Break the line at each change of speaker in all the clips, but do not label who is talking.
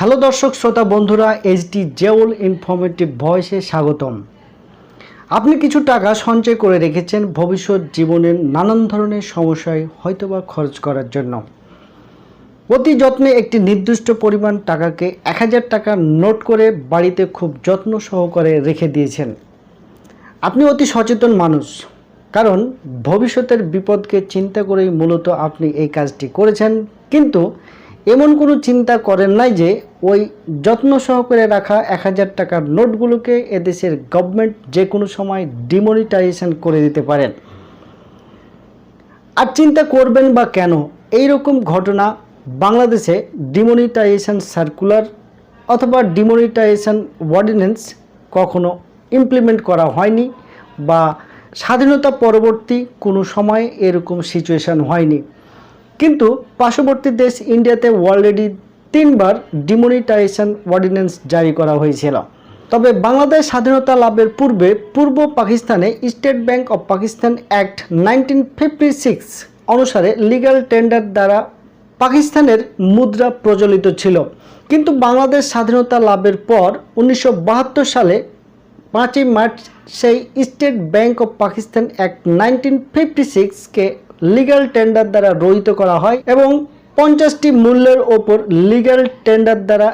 Hello দর্শক শ্রোতা বন্ধুরা, এইচডি জিয়াউল ইনফরমেটিভ ভয়েসে স্বাগতম। আপনি কিছু টাকা সঞ্চয় করে রেখেছেন ভবিষ্যৎ জীবনের নানান ধরনের সমস্যায় হয়তোবা খরচ করার জন্য। অতি যত্নে একটি নির্দিষ্ট পরিমাণ টাকাকে 1000 টাকা নোট করে বাড়িতে খুব যত্ন সহকারে রেখে দিয়েছেন। আপনি অতি সচেতন মানুষ, কারণ ভবিষ্যতের বিপদকে চিন্তা করেই মূলত আপনি এই কাজটি করেছেন। কিন্তু এমন কোনো চিন্তা করেন নাই যে ওই যত্ন সহকারে রাখা 1000 টাকার নোটগুলোকে এদেশের গভর্নমেন্ট যে কোনো সময় ডিমনিটাইজেশন করে দিতে পারেন। আর চিন্তা করবেন বা কেন? এই রকম ঘটনা বাংলাদেশে ডিমনিটাইজেশন সার্কুলার অথবা ডিমনিটাইজেশন অর্ডিন্যান্স কখনো ইমপ্লিমেন্ট করা হয়নি, বা স্বাধীনতা পরবর্তী কোনো সময় এরকম সিচুয়েশন হয়নি। কিন্তু পার্শ্ববর্তী দেশ ইন্ডিয়াতে অলরেডি 3বার ডিমনিটাইজেশন অর্ডিন্যান্স জারি করা হয়েছিল। তবে বাংলাদেশ স্বাধীনতা লাভের পূর্বে পূর্ব পাকিস্তানে state bank of Pakistan act 1956 অনুসারে লিগ্যাল টেন্ডার দ্বারা পাকিস্তানের মুদ্রা প্রচলিত ছিল। কিন্তু বাংলাদেশ স্বাধীনতা লাভের পর 1972 সালে 5ই মার্চ সেই state bank of Pakistan act 1956কে লিগ্যাল টেন্ডার দ্বারা রহিত করা হয় এবং 50টি মূল্যের ওপর লিগ্যাল টেন্ডার দ্বারা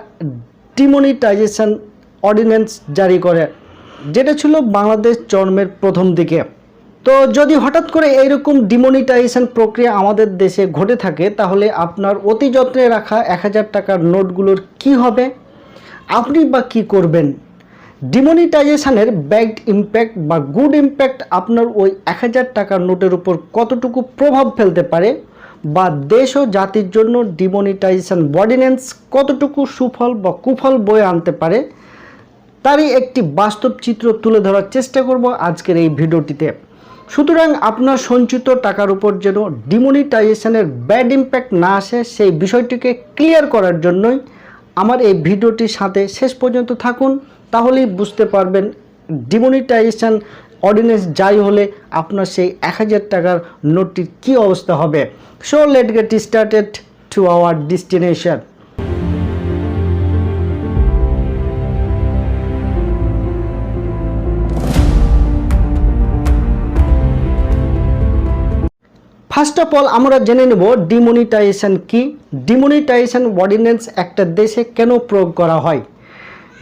ডিমনিটাইজেশন অর্ডিন্যান্স জারি করে, যেটা ছিল বাংলাদেশ জন্মের প্রথম দিকে। তো যদি হঠাৎ করে এইরকম ডিমনিটাইজেশন প্রক্রিয়া আমাদের দেশে ঘটে থাকে, তাহলে আপনার অতি যত্নে রাখা 1000 টাকার নোটগুলোর কি হবে? আপনি বা কী করবেন? ডিমনিটাইজেশনের ব্যাড ইম্প্যাক্ট বা গুড ইম্প্যাক্ট আপনার ওই 1000 টাকার নোটের উপর কতটুকু প্রভাব ফেলতে পারে, বা দেশ ও জাতির জন্য ডিমনিটাইজেশন অর্ডিন্যান্স কতটুকু সুফল বা কুফল বয়ে আনতে পারে, তারই একটি বাস্তব চিত্র তুলে ধরার চেষ্টা করব আজকের এই ভিডিওটিতে। সুতরাং আপনার সঞ্চিত টাকার উপর যেন ডিমনিটাইজেশনের ব্যাড ইম্প্যাক্ট না আসে, সেই বিষয়টিকে ক্লিয়ার করার জন্যই আমার এই ভিডিওটির সাথে শেষ পর্যন্ত থাকুন। তাহলেই বুঝতে পারবেন ডিমনিটাইজেশন অর্ডিন্যান্স জারি হলে আপনার সেই 1000 টাকার নোটটির কী অবস্থা হবে। So late get started to our destination. First of all আমরা জেনে নেব ডিমনিটাইজেশন কি। ডিমনিটাইজেশন অর্ডিন্যান্স একটা দেশে কেন প্রয়োগ করা হয়?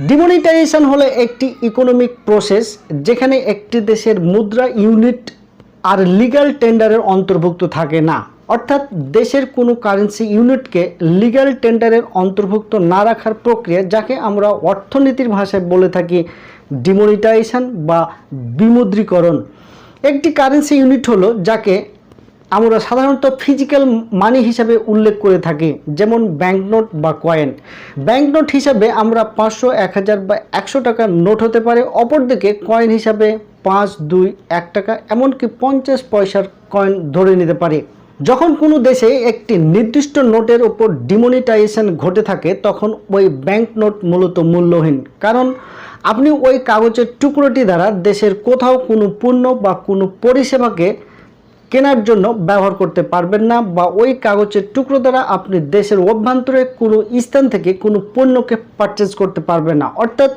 ডিমনিটাইজেশন হলো একটি ইকোনমিক প্রসেস যেখানে একটি দেশের মুদ্রা ইউনিট আর লিগ্যাল টেন্ডারের অন্তর্ভুক্ত থাকে না। অর্থাৎ দেশের কোনো কারেন্সি ইউনিটকে লিগ্যাল টেন্ডারের অন্তর্ভুক্ত না রাখার প্রক্রিয়া, যাকে আমরা অর্থনীতির ভাষায় বলে থাকি ডিমনিটাইজেশন বা বিমুদ্রীকরণ। একটি কারেন্সি ইউনিট হলো যাকে আমরা সাধারণত ফিজিক্যাল মানি হিসাবে উল্লেখ করে থাকি, যেমন ব্যাঙ্কনোট বা কয়েন। ব্যাঙ্কনোট হিসাবে আমরা 500, 1000 বা 100 টাকার নোট হতে পারে। অপরদিকে কয়েন হিসাবে 5, 2, 1 টাকা এমনকি 50 পয়সার কয়েন ধরে নিতে পারি। যখন কোনো দেশে একটি নির্দিষ্ট নোটের ওপর ডিমনিটাইজেশন ঘটে থাকে, তখন ওই ব্যাঙ্কনোট মূলত মূল্যহীন, কারণ আপনি ওই কাগজের টুকরোটি দ্বারা দেশের কোথাও কোনো পণ্য বা কোনো পরিষেবাকে কেনার জন্য ব্যবহার করতে পারবেন না, বা ওই কাগজের টুকরো দ্বারা আপনি দেশের অভ্যন্তরে কোনো স্থান থেকে কোনো পণ্যকে পারচেজ করতে পারবেন না। অর্থাৎ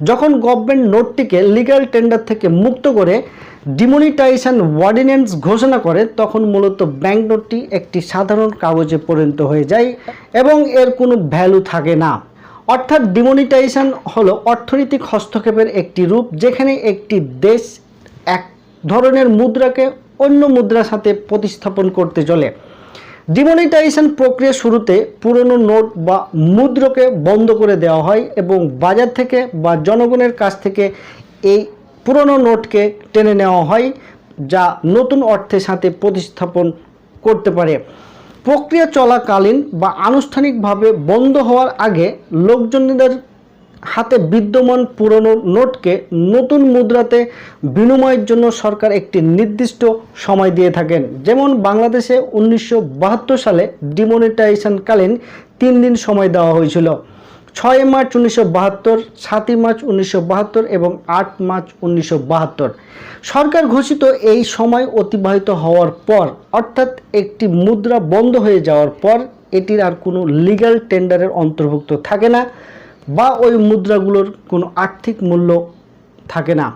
যখন গভর্নমেন্ট নোটটিকে লিগ্যাল টেন্ডার থেকে মুক্ত করে ডিমনিটাইজেশন অর্ডিন্যান্স ঘোষণা করে, তখন মূলত ব্যাংক নোটটি একটি সাধারণ কাগজে পরিণত হয়ে যায় এবং এর কোনো ভ্যালু থাকে না। অর্থাৎ ডিমনিটাইজেশন হলো অর্থনৈতিক হস্তক্ষেপের একটি রূপ, যেখানে একটি দেশ এক ধরনের মুদ্রাকে অন্য মুদ্রার সাথে প্রতিস্থাপন করতে চলে। ডিমনিটাইজেশন প্রক্রিয়া শুরুতে পুরনো নোট বা মুদ্রাকে বন্ধ করে দেওয়া হয় এবং বাজার থেকে বা জনগণের কাছ থেকে এই পুরনো নোটকে টেনে নেওয়া হয়, যা নতুন অর্থের সাথে প্রতিস্থাপন করতে পারে। প্রক্রিয়া চলাকালীন বা আনুষ্ঠানিকভাবে বন্ধ হওয়ার আগে লোকজনদের হাতে বিদ্যমান পুরনো নোটকে নতুন মুদ্রাতে বিনিময়ের জন্য সরকার একটি নির্দিষ্ট সময় দিয়ে থাকেন। যেমন বাংলাদেশে 1972 সালে ডিমনিটাইজেশনকালীন 3 দিন সময় দেওয়া হয়েছিল: 6 মার্চ 1972, 7 মার্চ 1972 এবং 8 মার্চ 1972। সরকার ঘোষিত এই সময় অতিবাহিত হওয়ার পর, অর্থাৎ একটি মুদ্রা বন্ধ হয়ে যাওয়ার পর এটির আর কোনো লিগ্যাল টেন্ডারের অন্তর্ভুক্ত থাকে না বা ওই মুদ্রাগুলোর কোনো আর্থিক মূল্য থাকে না।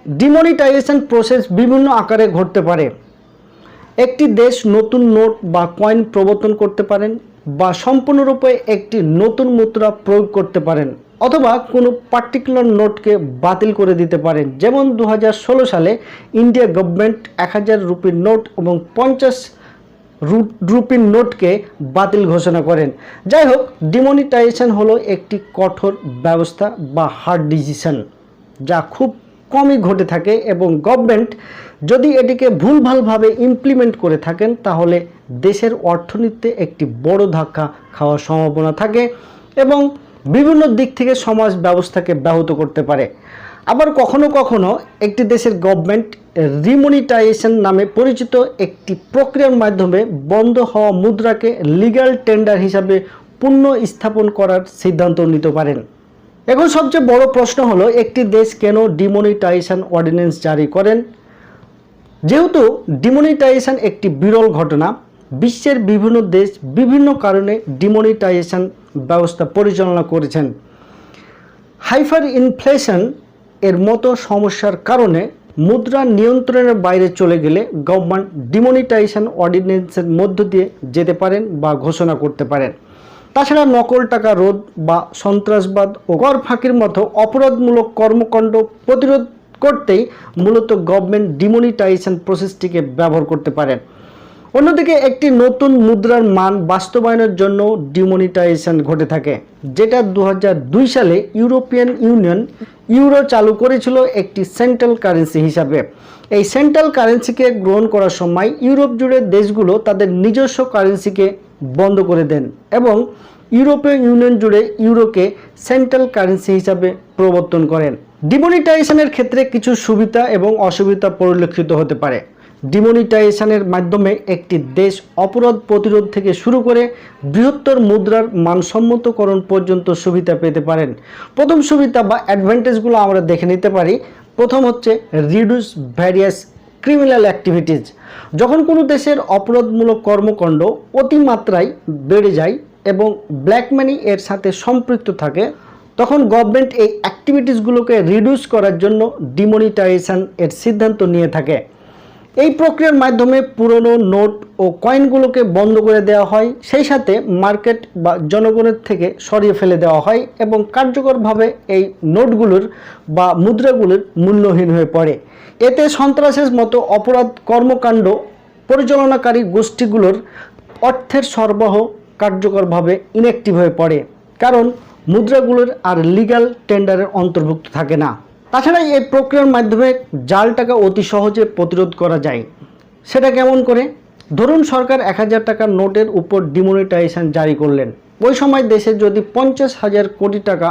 ডিমনিটাইজেশন প্রসেস বিভিন্ন আকারে ঘটতে পারে। একটি দেশ নতুন নোট বা কয়েন প্রবর্তন করতে পারেন বা সম্পূর্ণরূপে একটি নতুন মুদ্রা প্রয়োগ করতে পারেন অথবা কোনো পার্টিকুলার নোটকে বাতিল করে দিতে পারেন। যেমন 2016 সালে ইন্ডিয়া গভর্নমেন্ট 1000 রুপির নোট এবং 50 রুপির নোটকে বাতিল ঘোষণা করেন। যাই হোক, ডিমনিটাইজেশন হলো একটি কঠোর ব্যবস্থা বা হার্ড ডিসিশন যা খুব কমই ঘটে থাকে এবং গভর্নমেন্ট যদি এটিকে ভুলভালভাবে ইমপ্লিমেন্ট করে থাকেন তাহলে দেশের অর্থনীতিতে একটি বড় ধাক্কা খাওয়ার সম্ভাবনা থাকে এবং বিভিন্ন দিক থেকে সমাজ ব্যবস্থাকে ব্যাহত করতে পারে। আবার কখনো কখনো একটি দেশের গভর্নমেন্ট ডিমনিটাইজেশন নামে পরিচিত একটি প্রক্রিয়ার মাধ্যমে বন্ধ হওয়া মুদ্রাকে লিগ্যাল টেন্ডার হিসাবে পুনঃস্থাপন করার সিদ্ধান্ত নিতে পারেন। এখন সবচেয়ে বড় প্রশ্ন হলো, একটি দেশ কেন ডিমনিটাইজেশন অর্ডিন্যান্স জারি করেন? যেহেতু ডিমনিটাইজেশন একটি বিরল ঘটনা, বিশ্বের বিভিন্ন দেশ বিভিন্ন কারণে ডিমনিটাইজেশন ব্যবস্থা পরিচালনা করেছেন। হাইপার ইনফ্লেশন এর মতো সমস্যার কারণে মুদ্রা নিয়ন্ত্রণের বাইরে চলে গেলে গভর্নমেন্ট ডিমনিটাইজেশন অর্ডিন্যান্সের মধ্য দিয়ে যেতে পারেন বা ঘোষণা করতে পারেন। তাছাড়া নকল টাকা রোধ বা সন্ত্রাসবাদ ও কর ফাঁকির মতো অপরাধমূলক কর্মকাণ্ড প্রতিরোধ করতেই মূলত গভর্নমেন্ট ডিমনিটাইজেশন প্রসেসটিকে ব্যবহার করতে পারেন। অন্যদিকে একটি নতুন মুদ্রার মান বাস্তবায়নের জন্য ডিমনিটাইজেশন ঘটে থাকে, যেটা 2002 সালে ইউরোপিয়ান ইউনিয়ন ইউরো চালু করেছিল একটি সেন্ট্রাল কারেন্সি হিসাবে। এই সেন্ট্রাল কারেন্সিকে গ্রহণ করার সময় ইউরোপ জুড়ে দেশগুলো তাদের নিজস্ব কারেন্সিকে বন্ধ করে দেন এবং ইউরোপীয় ইউনিয়ন জুড়ে ইউরোকে সেন্ট্রাল কারেন্সি হিসাবে প্রবর্তন করেন। ডিমনিটাইজেশনের ক্ষেত্রে কিছু সুবিধা এবং অসুবিধা পরিলক্ষিত হতে পারে। ডিমনিটাইজেশনের মাধ্যমে একটি দেশ অপরাধ প্রতিরোধ থেকে শুরু করে বৃহত্তর মুদ্রার মানসম্মতকরণ পর্যন্ত সুবিধা পেতে পারেন। প্রথম সুবিধা বা অ্যাডভান্টেজগুলো আমরা দেখে নিতে পারি। প্রথম হচ্ছে রিডিউস ভ্যারিয়াস ক্রিমিনাল অ্যাক্টিভিটিজ। যখন কোনো দেশের অপরাধমূলক কর্মকাণ্ড অতিমাত্রায় বেড়ে যায় এবং ব্ল্যাক মানি এর সাথে সম্পৃক্ত থাকে, তখন গভর্নমেন্ট এই অ্যাক্টিভিটিসগুলোকে রিডিউস করার জন্য ডিমনিটাইজেশন এর সিদ্ধান্ত নিয়ে থাকে। এই প্রক্রিয়ার মাধ্যমে পুরনো নোট ও কয়েনগুলোকে বন্ধ করে দেওয়া হয়, সেই সাথে মার্কেট বা জনগণের থেকে সরিয়ে ফেলে দেওয়া হয় এবং কার্যকরভাবে এই নোটগুলোর বা মুদ্রাগুলোর মূল্যহীন হয়ে পড়ে। এতে সন্ত্রাসের মতো অপরাধ কর্মকাণ্ড পরিচালনাকারী গোষ্ঠীগুলোর অর্থের সরবরাহ কার্যকরভাবে ইনঅ্যাক্টিভ হয়ে পড়ে, কারণ মুদ্রাগুলোর আর লিগ্যাল টেন্ডারের অন্তর্ভুক্ত থাকে না। তাছাড়া এই প্রক্রিয়ার মাধ্যমে জাল টাকা অতি সহজে প্রতিরোধ করা যায়। সেটা কেমন করে? ধরুন সরকার 1000 টাকার নোটের উপর ডিমনিটাইজেশন জারি করলেন। ওই সময় দেশে যদি 50,000 কোটি টাকা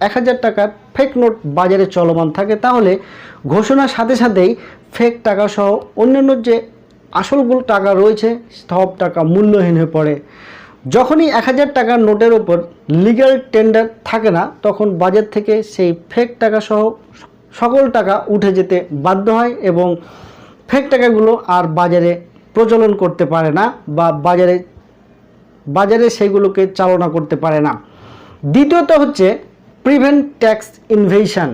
1000 টাকার ফেক নোট বাজারে চলমান থাকে, তাহলে ঘোষণার সাথে সাথেই ফেক টাকা সহ অন্যান্য যে আসলগুলো টাকা রয়েছে সব টাকা মূল্যহীন হয়ে পড়ে। যখনই 1000 টাকার নোটের ওপর লিগ্যাল টেন্ডার থাকে না, তখন বাজার থেকে সেই ফেক টাকা সহ সকল টাকা উঠে যেতে বাধ্য হয় এবং ফেক টাকাগুলো আর বাজারে প্রচলন করতে পারে না বা বাজারে সেগুলোকে চালনা করতে পারে না। দ্বিতীয়ত হচ্ছে প্রিভেন্ট ট্যাক্স ইনভেশন।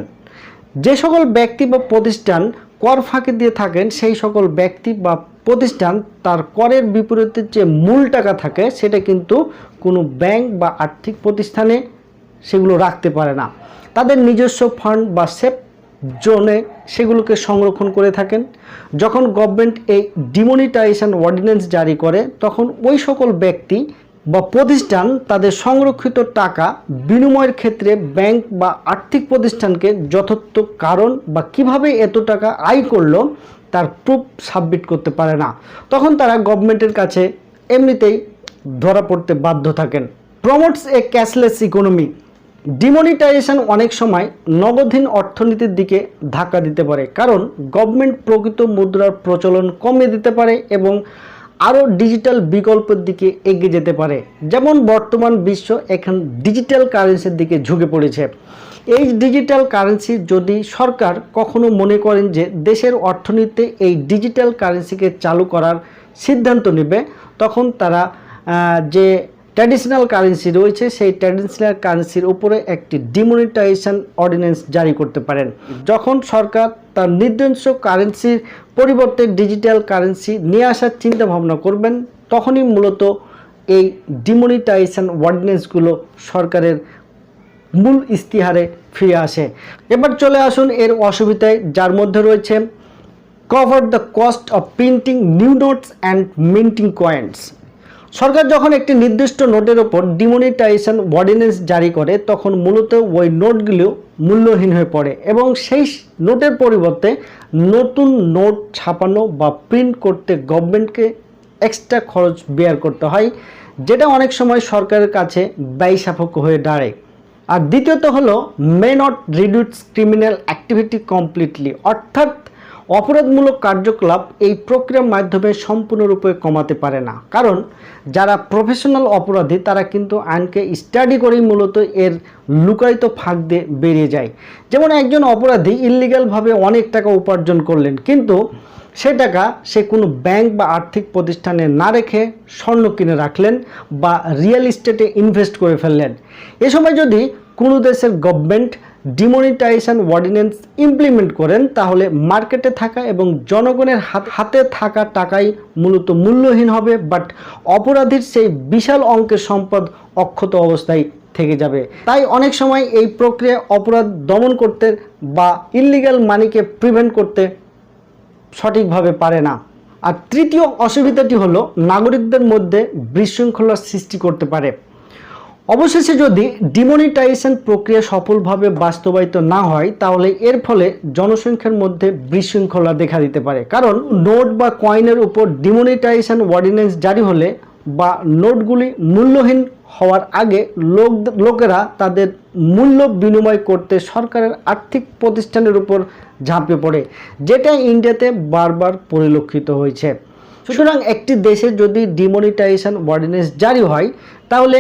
যে সকল ব্যক্তি বা প্রতিষ্ঠান কর ফাঁকি দিয়ে থাকেন, সেই সকল ব্যক্তি বা প্রতিষ্ঠান তার করের বিপরীতে যে মূল টাকা থাকে সেটা কিন্তু কোনো ব্যাংক বা আর্থিক প্রতিষ্ঠানে সেগুলো রাখতে পারে না। তাদের নিজস্ব ফান্ড বা সেফ জোনে সেগুলোকে সংরক্ষণ করে থাকেন। যখন গভর্নমেন্ট এই ডিমনিটাইজেশন অর্ডিন্যান্স জারি করে, তখন ওই সকল ব্যক্তি বা প্রতিষ্ঠান তাদের সংরক্ষিত টাকা বিনিময়ের ক্ষেত্রে ব্যাংক বা আর্থিক প্রতিষ্ঠানকে যথার্থ কারণ বা কিভাবে এত টাকা আয় করলো তার প্রুফ সাবমিট করতে পারে না। তখন তারা গভর্নমেন্টের কাছে এমনিতেই ধরা পড়তে বাধ্য থাকেন। প্রমোটস এ ক্যাশলেস ইকোনমি। ডিমনিটাইজেশন অনেক সময় নগদহীন অর্থনীতির দিকে ধাক্কা দিতে পারে, কারণ গভর্নমেন্ট প্রকৃত মুদ্রার প্রচলন কমিয়ে দিতে পারে এবং আরও ডিজিটাল বিকল্পের দিকে এগিয়ে যেতে পারে। যেমন বর্তমান বিশ্ব এখন ডিজিটাল কারেন্সির দিকে ঝুঁকে পড়েছে। এই ডিজিটাল কারেন্সি যদি সরকার কখনো মনে করেন যে দেশের অর্থনীতিতে এই ডিজিটাল কারেন্সিকে চালু করার সিদ্ধান্ত নেবে, তখন তারা যে ট্র্যাডিশনাল কারেন্সি রয়েছে সেই ট্র্যাডিশনাল কারেন্সির উপরে একটি ডিমনিটাইজেশন অর্ডিন্যান্স জারি করতে পারেন। যখন সরকার তার নির্দিষ্ট কারেন্সির পরিবর্তে ডিজিটাল কারেন্সি নিয়ে আসার চিন্তা ভাবনা করবেন, তখনই মূলত এই ডিমনিটাইজেশন অর্ডিন্যান্সগুলো সরকারের মূল ইস্তিহারে ফিরে আসে। এবার চলে আসুন এর অসুবিধায়, যার মধ্যে রয়েছে cover the cost of printing new notes and minting coins. সরকার যখন একটি নির্দিষ্ট নোটের ওপর ডিমনিটাইজেশন অর্ডিন্যান্স জারি করে, তখন মূলত ওই নোটগুলো মূল্যহীন হয়ে পড়ে এবং সেই নোটের পরিবর্তে নতুন নোট ছাপানো বা প্রিন্ট করতে গভর্নমেন্টকে এক্সট্রা খরচ বেয়ার করতে হয়, যেটা অনেক সময় সরকারের কাছে ব্যয় সাপেক্ষ হয়ে দাঁড়ায়। আর দ্বিতীয়ত হলো may not reduce criminal activity completely, অর্থাৎ অপরাধমূলক কার্যকলাপ এই প্রক্রিয়ার মাধ্যমে সম্পূর্ণরূপে কমাতে পারে না, কারণ যারা প্রফেশনাল অপরাধী তারা কিন্তু আইনকে স্টাডি করেই মূলত এর লুকায়িত ফাঁক দিয়ে বেরিয়ে যায়। যেমন একজন অপরাধী ইল্লিগালভাবে অনেক টাকা উপার্জন করলেন, কিন্তু সে টাকা সে কোনো ব্যাংক বা আর্থিক প্রতিষ্ঠানে না রেখে স্বর্ণ কিনে রাখলেন বা রিয়েল এস্টেটে ইনভেস্ট করে ফেললেন। এ সময় যদি কোনো দেশের গভর্নমেন্ট ডিমনিটাইজেশন অর্ডিন্যান্স ইমপ্লিমেন্ট করেন, তাহলে মার্কেটে থাকা এবং জনগণের হাতে থাকা টাকাই মূলত মূল্যহীন হবে, বাট অপরাধীর সেই বিশাল অঙ্কের সম্পদ অক্ষত অবস্থায় থেকে যাবে। তাই অনেক সময় এই প্রক্রিয়া অপরাধ দমন করতে বা ইল্লিগাল মানিকে প্রিভেন্ট করতে সঠিকভাবে পারে না। আর তৃতীয় অসুবিধাটি হলো নাগরিকদের মধ্যে বিশৃঙ্খলার সৃষ্টি করতে পারে। অবশেষে যদি ডিমনিটাইজেশন প্রক্রিয়া সফলভাবে বাস্তবায়িত না হয়, তাহলে এর ফলে জনসংখ্যার মধ্যে বিশৃঙ্খলা দেখা দিতে পারে, কারণ নোট বা কয়েনের উপর ডিমনিটাইজেশন অর্ডিন্যান্স জারি হলে বা নোটগুলি মূল্যহীন হওয়ার আগে লোকেরা তাদের মূল্য বিনিময় করতে সরকারের আর্থিক প্রতিষ্ঠানের উপর ঝাঁপিয়ে পড়ে, যেটা ইন্ডিয়াতে বারবার পরিলক্ষিত হয়েছে। সুতরাং একটি দেশে যদি ডিমনিটাইজেশন অর্ডিন্যান্স জারি হয়, তাহলে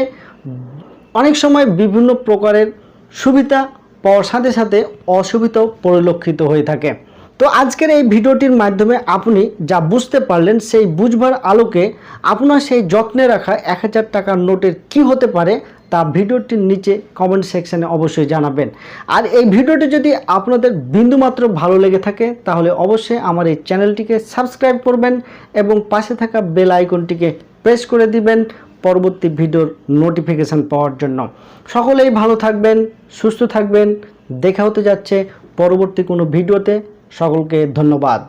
অনেক সময় বিভিন্ন প্রকারের সুবিধা পাওয়ার সাথে সাথে অসুবিধাও পরিলক্ষিত হয়ে থাকে। তো আজকের এই ভিডিওটির মাধ্যমে আপনি যা বুঝতে পারলেন, সেই বুঝবার আলোকে আপনার সেই যত্নে রাখা 1000 টাকার নোটের কি হতে পারে তা ভিডিওটির নিচে কমেন্ট সেকশানে অবশ্যই জানাবেন। আর এই ভিডিওটি যদি আপনাদের বিন্দুমাত্র ভালো লেগে থাকে, তাহলে অবশ্যই আমার এই চ্যানেলটিকে সাবস্ক্রাইব করবেন এবং পাশে থাকা বেল আইকনটিকে প্রেস করে দিবেন পরবর্তী ভিডিওর নোটিফিকেশান পাওয়ার জন্য। সকলেই ভালো থাকবেন, সুস্থ থাকবেন। দেখা হতে যাচ্ছে পরবর্তী কোনো ভিডিওতে। সকলকে ধন্যবাদ।